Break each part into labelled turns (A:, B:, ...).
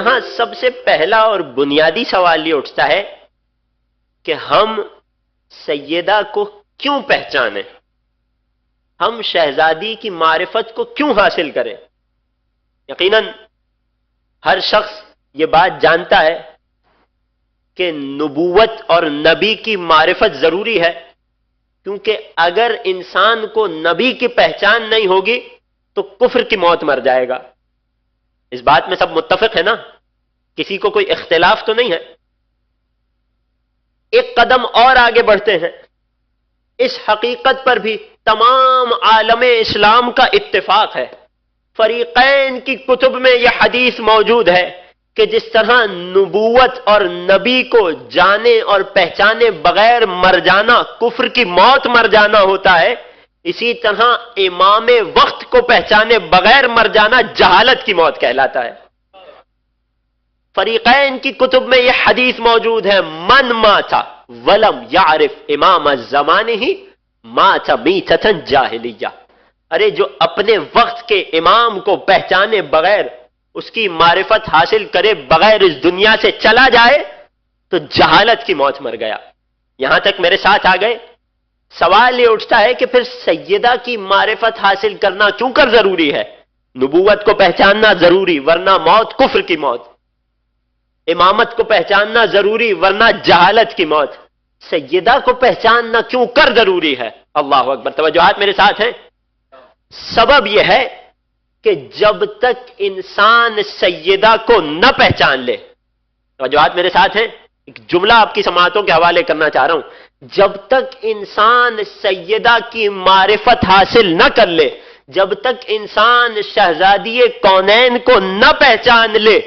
A: یہاں سب سے پہلا اور بنیادی سوال یہ اٹھتا ہے کہ ہم سیدہ کو کیوں پہچانیں، ہم شہزادی کی معرفت کو کیوں حاصل کریں۔ یقیناً ہر شخص یہ بات جانتا ہے کہ نبوت اور نبی کی معرفت ضروری ہے، کیونکہ اگر انسان کو نبی کی پہچان نہیں ہوگی تو کفر کی موت مر جائے گا۔ اس بات میں سب متفق ہے نا، کسی کو کوئی اختلاف تو نہیں ہے۔ ایک قدم اور آگے بڑھتے ہیں، اس حقیقت پر بھی تمام عالم اسلام کا اتفاق ہے، فریقین کی کتب میں یہ حدیث موجود ہے کہ جس طرح نبوت اور نبی کو جانے اور پہچانے بغیر مر جانا کفر کی موت مر جانا ہوتا ہے، اسی طرح امام وقت کو پہچانے بغیر مر جانا جہالت کی موت کہلاتا ہے۔ فریقین کی کتب میں یہ حدیث موجود ہے، من مات ولم یعرف امام الزمانہ مات میتۃ جاہلیہ۔ ارے جو اپنے وقت کے امام کو پہچانے بغیر، اس کی معرفت حاصل کرے بغیر اس دنیا سے چلا جائے تو جہالت کی موت مر گیا۔ یہاں تک میرے ساتھ آ گئے؟ سوال یہ اٹھتا ہے کہ پھر سیدہ کی معرفت حاصل کرنا کیوں کر ضروری ہے؟ نبوت کو پہچاننا ضروری ورنہ موت کفر کی موت، امامت کو پہچاننا ضروری ورنہ جہالت کی موت، سیدہ کو پہچاننا کیوں کر ضروری ہے؟ اللہ اکبر، توجہات میرے ساتھ ہیں۔ سبب یہ ہے کہ جب تک انسان سیدہ کو نہ پہچان لے، توجہات میرے ساتھ ہیں، ایک جملہ آپ کی سماعتوں کے حوالے کرنا چاہ رہا ہوں، جب تک انسان سیدہ کی معرفت حاصل نہ کر لے، جب تک انسان شہزادی کونین کو نہ پہچان لے،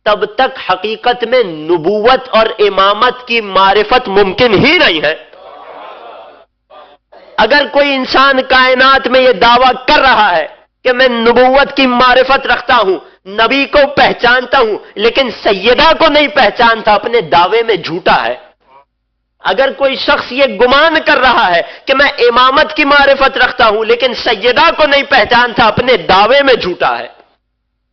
A: تب تک حقیقت میں نبوت اور امامت کی معرفت ممکن ہی نہیں ہے۔ اگر کوئی انسان کائنات میں یہ دعویٰ کر رہا ہے کہ میں نبوت کی معرفت رکھتا ہوں، نبی کو پہچانتا ہوں، لیکن سیدہ کو نہیں پہچانتا، اپنے دعوے میں جھوٹا ہے۔ اگر کوئی شخص یہ گمان کر رہا ہے کہ میں امامت کی معرفت رکھتا ہوں لیکن سیدہ کو نہیں پہچانتا، اپنے دعوے میں جھوٹا ہے۔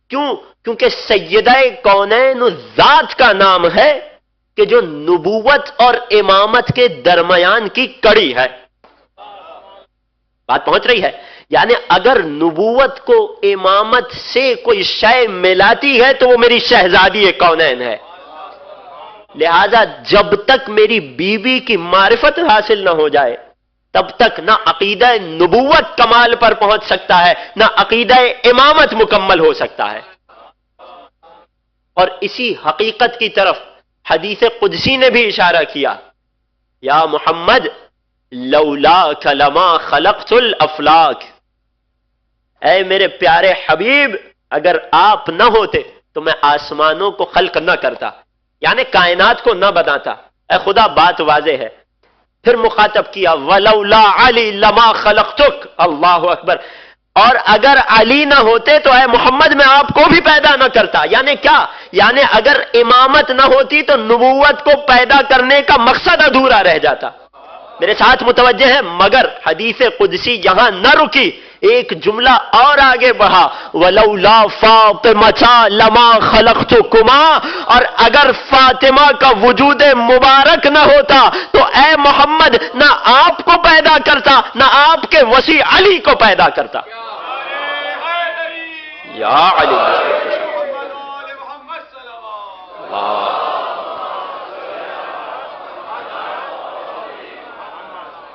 A: کیوں؟ کیونکہ سیدہ کونین اس ذات کا نام ہے کہ جو نبوت اور امامت کے درمیان کی کڑی ہے۔ بات پہنچ رہی ہے؟ یعنی اگر نبوت کو امامت سے کوئی شے ملاتی ہے تو وہ میری شہزادی کونین ہے۔ لہذا جب تک میری بیوی کی معرفت حاصل نہ ہو جائے تب تک نہ عقیدہ نبوت کمال پر پہنچ سکتا ہے، نہ عقیدہ امامت مکمل ہو سکتا ہے۔ اور اسی حقیقت کی طرف حدیث قدسی نے بھی اشارہ کیا، یا محمد لولاک لما خلقت الافلاک، اے میرے پیارے حبیب اگر آپ نہ ہوتے تو میں آسمانوں کو خلق نہ کرتا، یعنی کائنات کو نہ بناتا۔ اے خدا بات واضح ہے۔ پھر مخاطب کیا ولولا علی لما خلقتک، اللہ اکبر، اور اگر علی نہ ہوتے تو اے محمد میں آپ کو بھی پیدا نہ کرتا۔ یعنی کیا؟ یعنی اگر امامت نہ ہوتی تو نبوت کو پیدا کرنے کا مقصد ادھورا رہ جاتا۔ میرے ساتھ متوجہ ہے؟ مگر حدیث قدسی یہاں نہ رکی، ایک جملہ اور آگے بڑھا، وَلَوْلَا فَاطِمَةَ لَمَا خَلَقْتُكُمَا، اور اگر فاطمہ کا وجود مبارک نہ ہوتا تو اے محمد نہ آپ کو پیدا کرتا نہ آپ کے وسیع علی کو پیدا کرتا۔ یا علی